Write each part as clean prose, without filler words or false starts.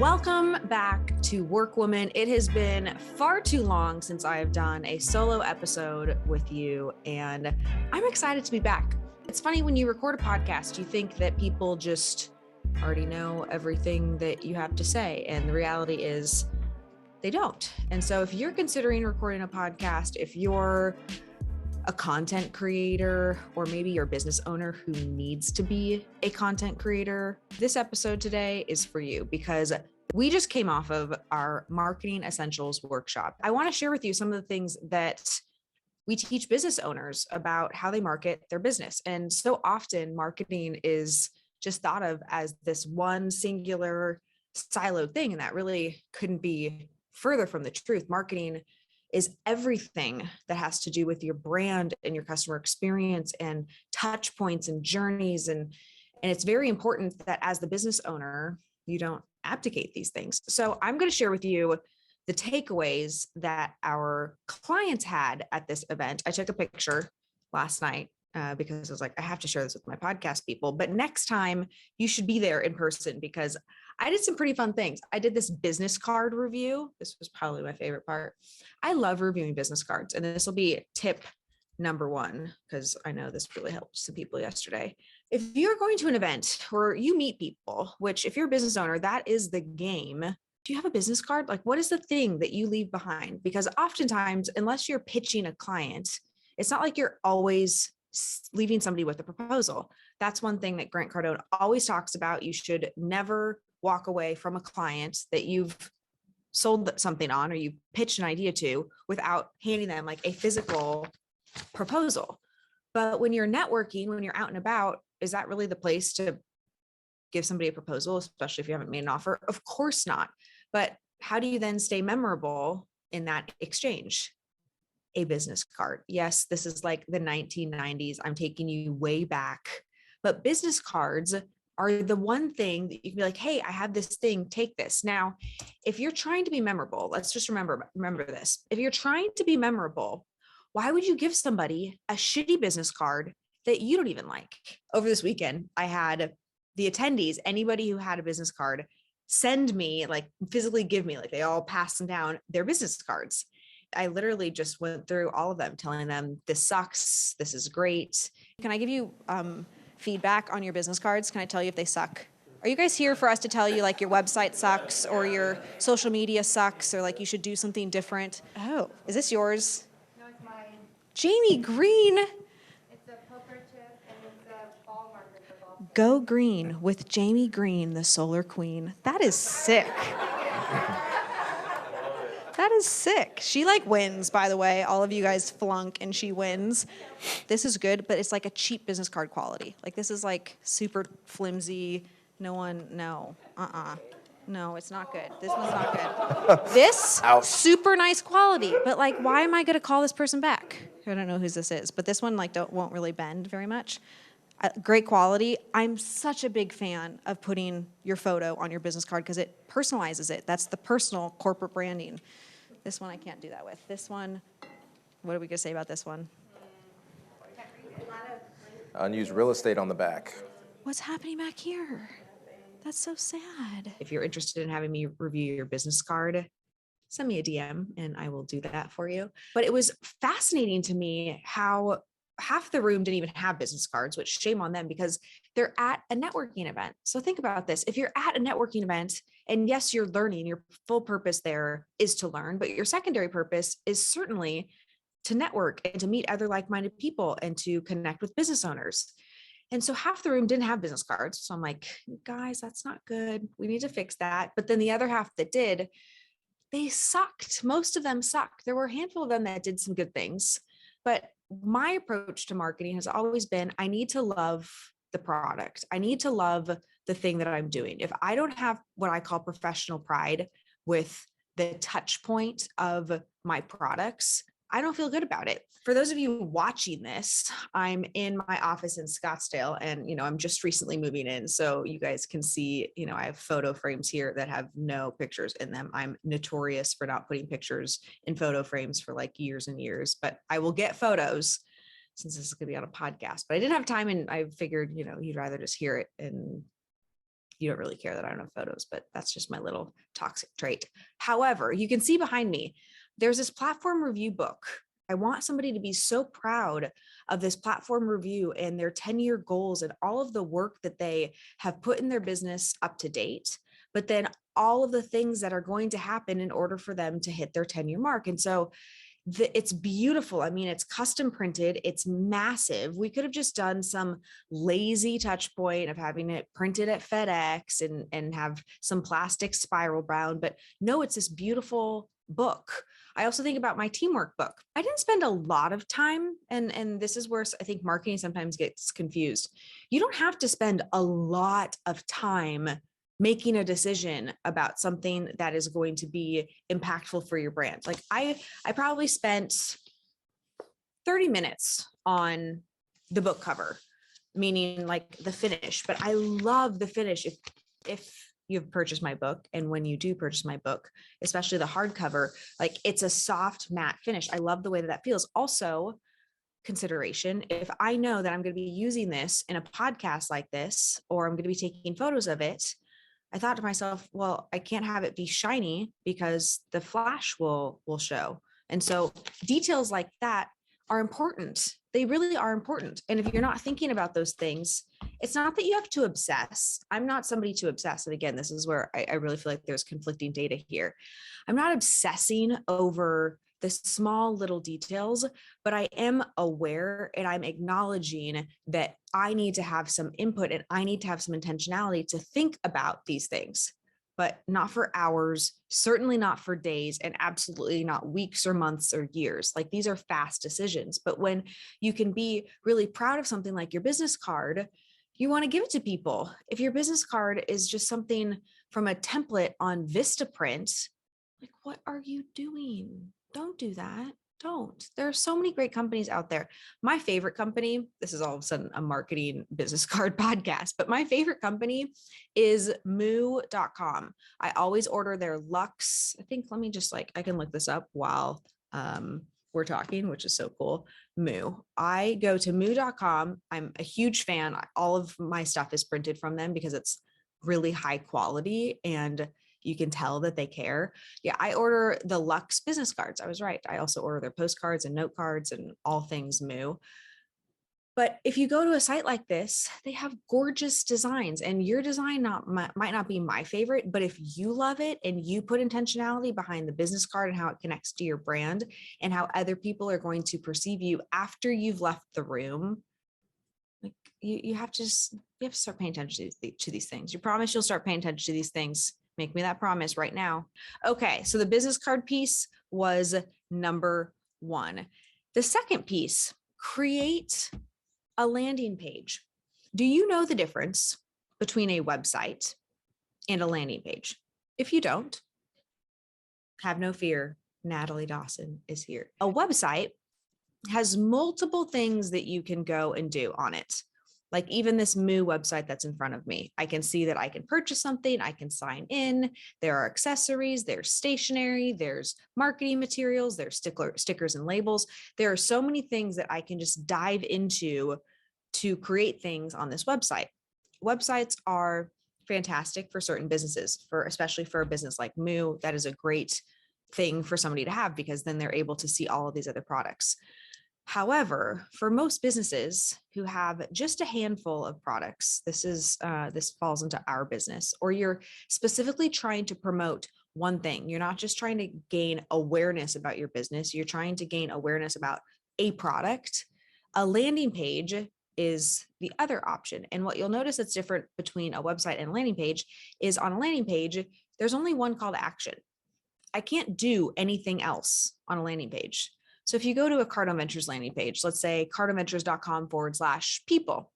Welcome back to WorkWoman. It has been far too long since I have done a solo episode with you, and I'm excited to be back. It's funny when you record a podcast, you think that people just already know everything that you have to say, and the reality is they don't. And so if you're considering recording a podcast, if you're a content creator, or maybe you're a business owner who needs to be a content creator, this episode today is for you because we just came off of our marketing essentials workshop. I want to share with you some of the things that we teach business owners about how they market their business. And so often marketing is just thought of as this one singular siloed thing, and that really couldn't be further from the truth. Marketing is everything that has to do with your brand and your customer experience and touch points and journeys. And it's very important that as the business owner, you don't abdicate these things. So I'm going to share with you the takeaways that our clients had at this event. I took a picture last night because I was like, I have to share this with my podcast people. But next time you should be there in person because I did some pretty fun things. I did this business card review. This was probably my favorite part. I love reviewing business cards. And this will be tip number one, because I know this really helped some people yesterday. If you're going to an event or you meet people, which if you're a business owner, that is the game. Do you have a business card? Like, what is the thing that you leave behind? Because oftentimes, unless you're pitching a client, it's not like you're always leaving somebody with a proposal. That's one thing that Grant Cardone always talks about. You should never walk away from a client that you've sold something on or you pitched an idea to without handing them like a physical proposal. But when you're networking, when you're out and about, is that really the place to give somebody a proposal, especially if you haven't made an offer? Of course not. But how do you then stay memorable in that exchange? A business card. Yes, this is like the 1990s. I'm taking you way back, but business cards are the one thing that you can be like, hey, I have this thing, take this. Now, if you're trying to be memorable, let's just remember this. If you're trying to be memorable, why would you give somebody a shitty business card that you don't even like? Over this weekend, I had the attendees, anybody who had a business card, send me, like physically give me, like they all passed them down, their business cards. I literally just went through all of them, telling them, this sucks, this is great. Can I give you feedback on your business cards? Can I tell you if they suck? Are you guys here for us to tell you like your website sucks or your social media sucks or like you should do something different? Oh, is this yours? No, it's mine. Jamie Green. It's a poker chip and it's a ball marker for golf. Go green with Jamie Green, the solar queen. That is sick. That is sick. She like wins, by the way. All of you guys flunk and she wins. This is good, but it's like a cheap business card quality. Like this is like super flimsy. No, it's not good. This one's not good. This, Ouch. super nice quality. But like, why am I going to call this person back? I don't know who this is, but this one like won't really bend very much. Great quality. I'm such a big fan of putting your photo on your business card because it personalizes it. That's the personal corporate branding. This one I can't do that with. This one, what are we going to say about this one? Unused real estate on the back. What's happening back here? That's so sad. If you're interested in having me review your business card, send me a DM and I will do that for you. But it was fascinating to me how half the room didn't even have business cards, which shame on them because they're at a networking event. So think about this. If you're at a networking event and yes, you're learning, your full purpose there is to learn, but your secondary purpose is certainly to network and to meet other like-minded people and to connect with business owners. And so half the room didn't have business cards. So I'm like, guys, that's not good. We need to fix that. But then the other half that did, they sucked. Most of them sucked. There were a handful of them that did some good things. But my approach to marketing has always been, I need to love the product. I need to love the thing that I'm doing. If I don't have what I call professional pride with the touch point of my products, I don't feel good about it. For those of you watching this, I'm in my office in Scottsdale and, I'm just recently moving in. So you guys can see, I have photo frames here that have no pictures in them. I'm notorious for not putting pictures in photo frames for like years and years, but I will get photos since this is going to be on a podcast, but I didn't have time and I figured, you'd rather just hear it and you don't really care that I don't have photos, but that's just my little toxic trait. However, you can see behind me, there's this platform review book. I want somebody to be so proud of this platform review and their 10-year goals and all of the work that they have put in their business up to date, but then all of the things that are going to happen in order for them to hit their 10-year mark. And so it's beautiful. I mean, it's custom printed. It's massive. We could have just done some lazy touch point of having it printed at FedEx and have some plastic spiral bound, but no, it's this beautiful book. I also think about my teamwork book. I didn't spend a lot of time, and this is where I think marketing sometimes gets confused. You don't have to spend a lot of time making a decision about something that is going to be impactful for your brand. Like I probably spent 30 minutes on the book cover, meaning like the finish, but I love the finish. If you've purchased my book, and when you do purchase my book, especially the hardcover, like it's a soft matte finish. I love the way that feels. Also, consideration, if I know that I'm going to be using this in a podcast like this, or I'm going to be taking photos of it, I thought to myself, well, I can't have it be shiny because the flash will show. And so details like that are important. They really are important. And if you're not thinking about those things, it's not that you have to obsess. I'm not somebody to obsess. And again, this is where I really feel like there's conflicting data here. I'm not obsessing over the small little details, but I am aware and I'm acknowledging that I need to have some input and I need to have some intentionality to think about these things, but not for hours, certainly not for days, and absolutely not weeks or months or years. Like these are fast decisions. But when you can be really proud of something like your business card, you want to give it to people. If your business card is just something from a template on Vistaprint, like, what are you doing? Don't do that. Don't. There are so many great companies out there. My favorite company, this is all of a sudden a marketing business card podcast, but my favorite company is moo.com. I always order their Luxe. I think, let me just I can look this up while we're talking, which is so cool. Moo. I go to moo.com. I'm a huge fan. All of my stuff is printed from them because it's really high quality and you can tell that they care. Yeah, I order the Luxe business cards. I was right. I also order their postcards and note cards and all things Moo. But if you go to a site like this, they have gorgeous designs, and your design might not be my favorite, but if you love it and you put intentionality behind the business card and how it connects to your brand and how other people are going to perceive you after you've left the room, like you have to start paying attention to these things. You promise you'll start paying attention to these things. Make me that promise right now. Okay, so the business card piece was number one. The second piece, create a landing page. Do you know the difference between a website and a landing page? If you don't, have no fear. Natalie Dawson is here. A website has multiple things that you can go and do on it. Like even this Moo website that's in front of me, I can see that I can purchase something, I can sign in, there are accessories, there's stationery, there's marketing materials, there's stickers and labels. There are so many things that I can just dive into to create things on this website. Websites are fantastic for certain businesses, especially for a business like Moo. That is a great thing for somebody to have because then they're able to see all of these other products. However, for most businesses who have just a handful of products, this falls into our business, or you're specifically trying to promote one thing. You're not just trying to gain awareness about your business. You're trying to gain awareness about a product. A landing page is the other option. And what you'll notice that's different between a website and a landing page is on a landing page, there's only one call to action. I can't do anything else on a landing page. So if you go to a Cardone Ventures landing page, let's say cardoneventures.com/people,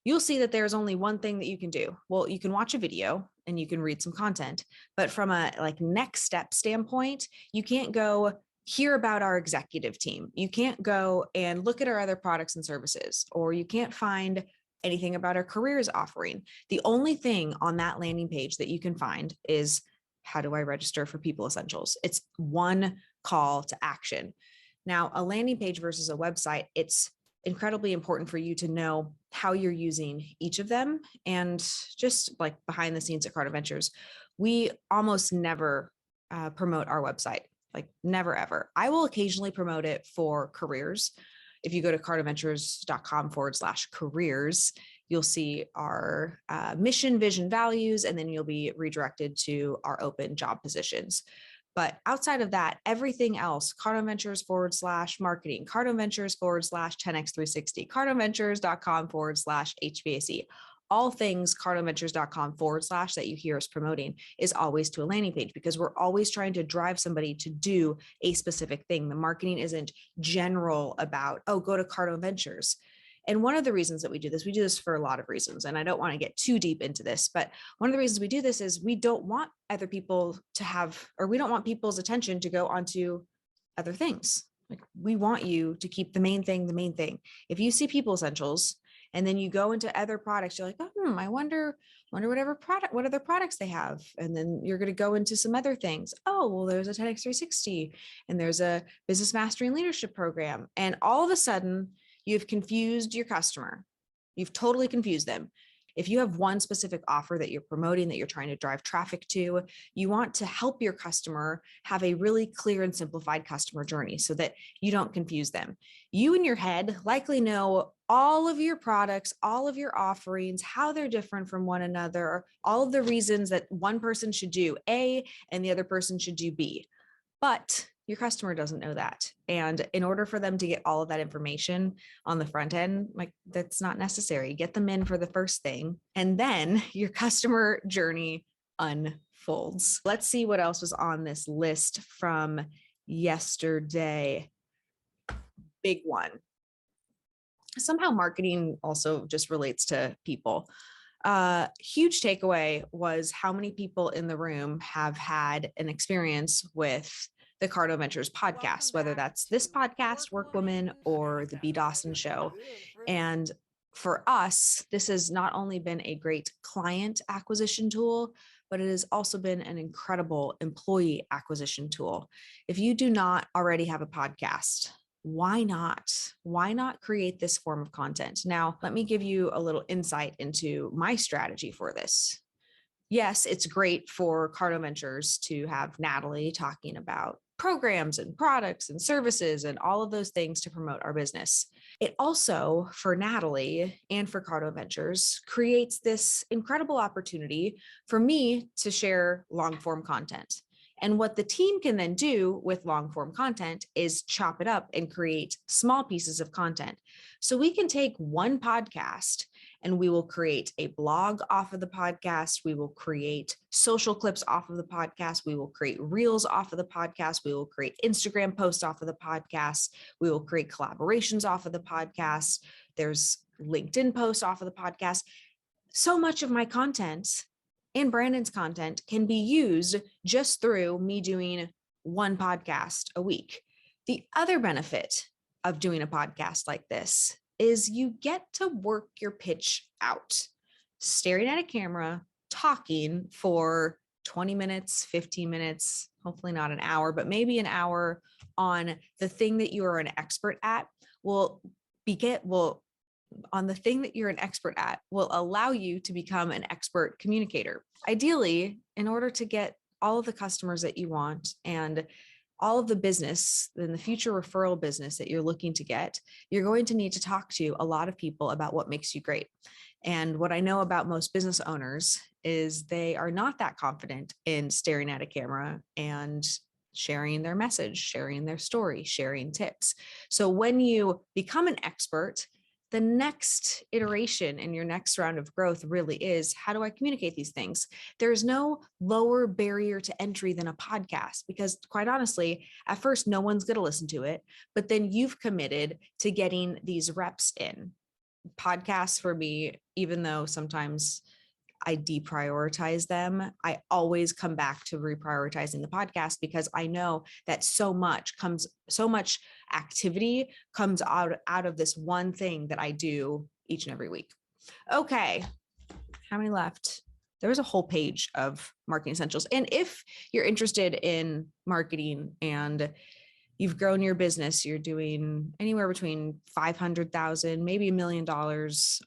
you'll see that there's only one thing that you can do. Well, you can watch a video and you can read some content, but from a next step standpoint, you can't go hear about our executive team. You can't go and look at our other products and services, or you can't find anything about our careers offering. The only thing on that landing page that you can find is, how do I register for People Essentials? It's one call to action. Now, a landing page versus a website, it's incredibly important for you to know how you're using each of them. And just like behind the scenes at Cardone Ventures, we almost never promote our website, like never, ever. I will occasionally promote it for careers. If you go to cardoneventures.com/careers, you'll see our mission, vision, values, and then you'll be redirected to our open job positions. But outside of that, everything else, Cardone Ventures /marketing, Cardone Ventures /10x360, cardoneventures.com/HVAC, all things cardoneventures.com / that you hear us promoting is always to a landing page, because we're always trying to drive somebody to do a specific thing. The marketing isn't general about, oh, go to Cardone Ventures. And one of the reasons that we do this for a lot of reasons, and I don't want to get too deep into this, but one of the reasons we do this is we don't want other people to have, or we don't want people's attention to go onto other things. Like, we want you to keep the main thing, the main thing. If you see People Essentials and then you go into other products, you're like, oh, I wonder what other products they have. And then you're going to go into some other things. Oh, well, there's a 10x360 and there's a business mastery and leadership program. And all of a sudden, you've confused your customer. You've totally confused them. If you have one specific offer that you're promoting, that you're trying to drive traffic to, you want to help your customer have a really clear and simplified customer journey so that you don't confuse them. You in your head likely know all of your products, all of your offerings, how they're different from one another, all of the reasons that one person should do A and the other person should do B. But your customer doesn't know that. And in order for them to get all of that information on the front end, like, that's not necessary. Get them in for the first thing, and then your customer journey unfolds. Let's see what else was on this list from yesterday. Big one. Somehow marketing also just relates to people. Huge takeaway was how many people in the room have had an experience with the Cardone Ventures podcast, whether that's this podcast, WorkWoman, or the B. Dawson Show. And for us, this has not only been a great client acquisition tool, but it has also been an incredible employee acquisition tool. If you do not already have a podcast, why not? Why not create this form of content? Now, let me give you a little insight into my strategy for this. Yes, it's great for Cardone Ventures to have Natalie talking about programs and products and services and all of those things to promote our business. It also, for Natalie and for Cardone Ventures, creates this incredible opportunity for me to share long form content. And what the team can then do with long form content is chop it up and create small pieces of content. So we can take one podcast and we will create a blog off of the podcast. We will create social clips off of the podcast. We will create reels off of the podcast. We will create Instagram posts off of the podcast. We will create collaborations off of the podcast. There's LinkedIn posts off of the podcast. So much of my content and Brandon's content can be used just through me doing one podcast a week. The other benefit of doing a podcast like this is you get to work your pitch out, staring at a camera, talking for 20 minutes, 15 minutes, hopefully not an hour, but maybe an hour on the thing that you are an expert at will allow you to become an expert communicator. Ideally, in order to get all of the customers that you want and all of the business and the future referral business that you're looking to get, you're going to need to talk to a lot of people about what makes you great. And what I know about most business owners is they are not that confident in staring at a camera and sharing their message, sharing their story, sharing tips. So when you become an expert, the next iteration in your next round of growth really is, how do I communicate these things? There's no lower barrier to entry than a podcast, because quite honestly, at first, no one's going to listen to it, but then you've committed to getting these reps in. Podcasts for me, even though sometimes I deprioritize them, I always come back to reprioritizing the podcast, because I know that so much activity comes out of this one thing that I do each and every week. Okay, how many left? There was a whole page of marketing essentials. And if you're interested in marketing and you've grown your business, you're doing anywhere between 500,000, maybe $1 million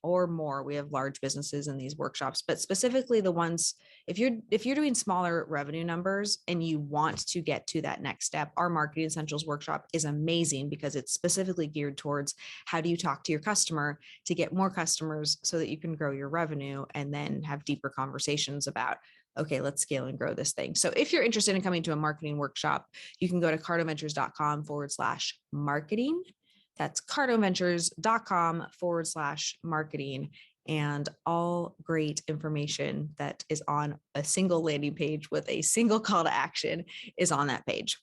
or more. We have large businesses in these workshops, but specifically the ones, if you're doing smaller revenue numbers and you want to get to that next step, our Marketing Essentials workshop is amazing because it's specifically geared towards how do you talk to your customer to get more customers so that you can grow your revenue and then have deeper conversations about, okay, let's scale and grow this thing. So if you're interested in coming to a marketing workshop, you can go to cardoneventures.com/marketing. That's cardoneventures.com/marketing. And all great information that is on a single landing page with a single call to action is on that page.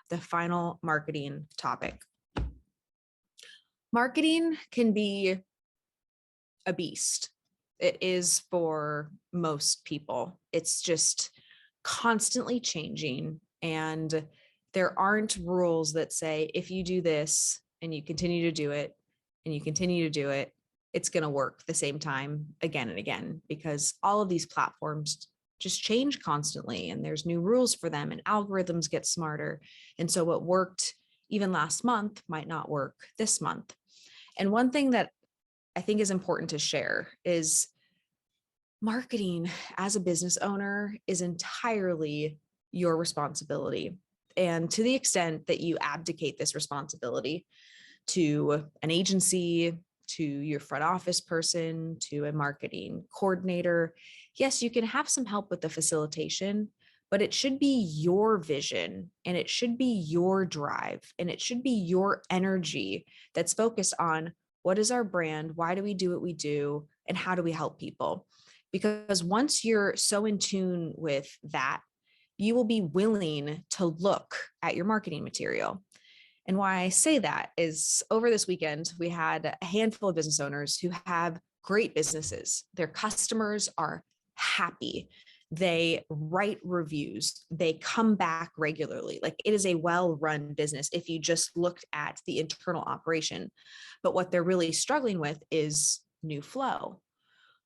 The final marketing topic. Marketing can be a beast. It is for most people. It's just constantly changing. And there aren't rules that say, if you do this and you continue to do it and you continue to do it, it's going to work the same time again and again, because all of these platforms just change constantly and there's new rules for them and algorithms get smarter. And so what worked even last month might not work this month. And one thing that I think is important to share is marketing as a business owner is entirely your responsibility. And to the extent that you abdicate this responsibility to an agency, to your front office person, to a marketing coordinator, yes, you can have some help with the facilitation, but it should be your vision and it should be your drive and it should be your energy that's focused on what is our brand, why do we do what we do, and how do we help people? Because once you're so in tune with that, you will be willing to look at your marketing material. And why I say that is over this weekend, we had a handful of business owners who have great businesses. Their customers are happy. They write reviews. They come back regularly. Like, it is a well-run business if you just looked at the internal operation. But what they're really struggling with is new flow.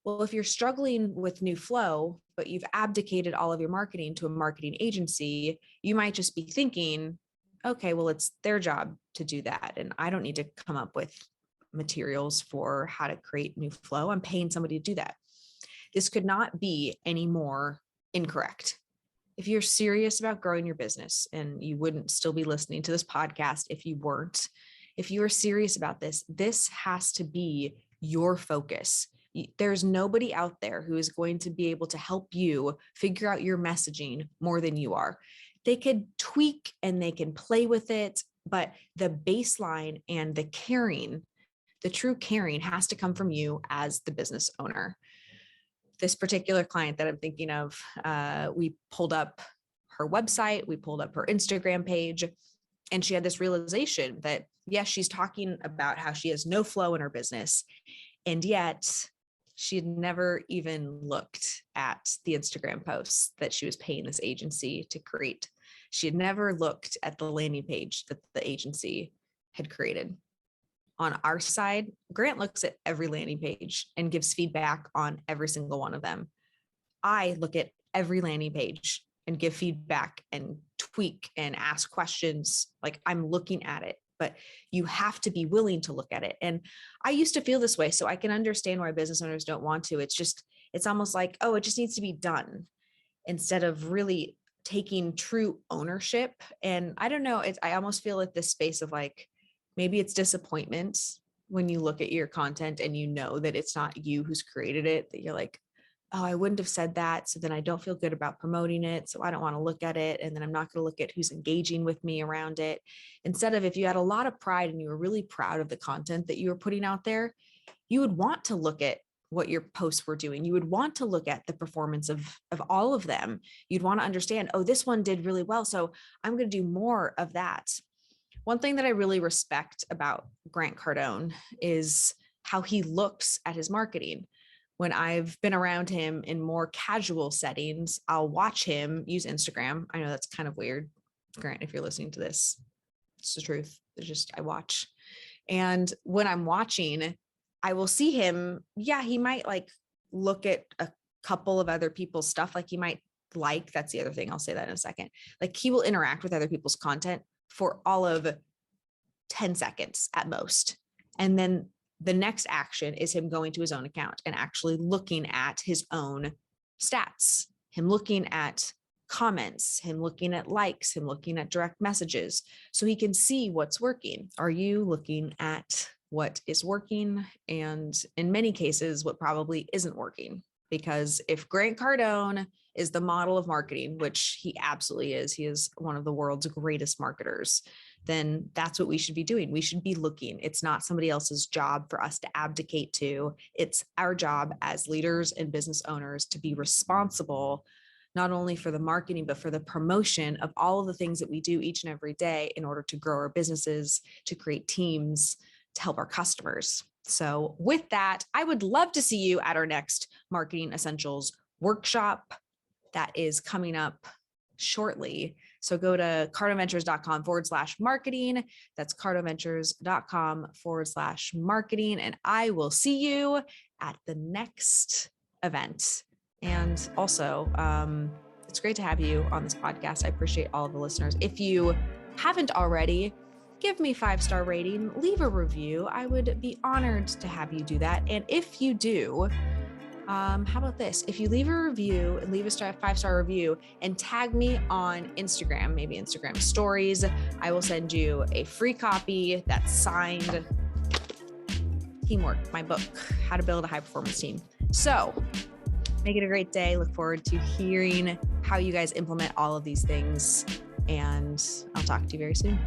Well, if you're struggling with new flow, but you've abdicated all of your marketing to a marketing agency, you might just be thinking, okay, well, it's their job to do that. And I don't need to come up with materials for how to create new flow. I'm paying somebody to do that. This could not be any more incorrect. If you're serious about growing your business, and you wouldn't still be listening to this podcast if you weren't, if you are serious about this, this has to be your focus. There's nobody out there who is going to be able to help you figure out your messaging more than you are. They could tweak and they can play with it, but the baseline and the caring, the true caring, has to come from you as the business owner. This particular client that I'm thinking of, we pulled up her website, we pulled up her Instagram page, and she had this realization that, yes, she's talking about how she has no flow in her business, and yet she had never even looked at the Instagram posts that she was paying this agency to create. She had never looked at the landing page that the agency had created. On our side, Grant looks at every landing page and gives feedback on every single one of them. I look at every landing page and give feedback and tweak and ask questions. Like, I'm looking at it, but you have to be willing to look at it. And I used to feel this way, so I can understand why business owners don't want to. It's almost like, oh, it just needs to be done, instead of really taking true ownership. And I don't know, I almost feel like this space of like, maybe it's disappointment when you look at your content and you know that it's not you who's created it, that you're like, oh, I wouldn't have said that. So then I don't feel good about promoting it. So I don't want to look at it. And then I'm not going to look at who's engaging with me around it. Instead of, if you had a lot of pride and you were really proud of the content that you were putting out there, you would want to look at what your posts were doing. You would want to look at the performance of all of them. You'd want to understand, oh, this one did really well, so I'm going to do more of that. One thing that I really respect about Grant Cardone is how he looks at his marketing. When I've been around him in more casual settings, I'll watch him use Instagram. I know that's kind of weird, Grant, if you're listening to this, it's the truth. It's just, I watch. And when I'm watching, I will see him. Yeah, he might like look at a couple of other people's stuff. Like, he might that's the other thing. I'll say that in a second. Like, he will interact with other people's content, for all of 10 seconds at most. And then the next action is him going to his own account and actually looking at his own stats, him looking at comments, him looking at likes, him looking at direct messages, so he can see what's working. Are you looking at what is working? And in many cases, what probably isn't working? Because if Grant Cardone is the model of marketing, which he absolutely is, he is one of the world's greatest marketers, then that's what we should be doing. We should be looking. It's not somebody else's job for us to abdicate to. It's our job as leaders and business owners to be responsible, not only for the marketing, but for the promotion of all of the things that we do each and every day in order to grow our businesses, to create teams, to help our customers. So with that, I would love to see you at our next Marketing Essentials workshop that is coming up shortly. So go to cardoneventures.com/marketing. That's cardoneventures.com/marketing. And I will see you at the next event. And also, it's great to have you on this podcast. I appreciate all of the listeners. If you haven't already, give me a 5-star rating, leave a review. I would be honored to have you do that. And if you do, how about this? If you leave a review and leave a 5-star review and tag me on Instagram, maybe Instagram stories, I will send you a free copy that's signed. Teamwork, my book, How to Build a High Performance Team. So make it a great day. Look forward to hearing how you guys implement all of these things. And I'll talk to you very soon.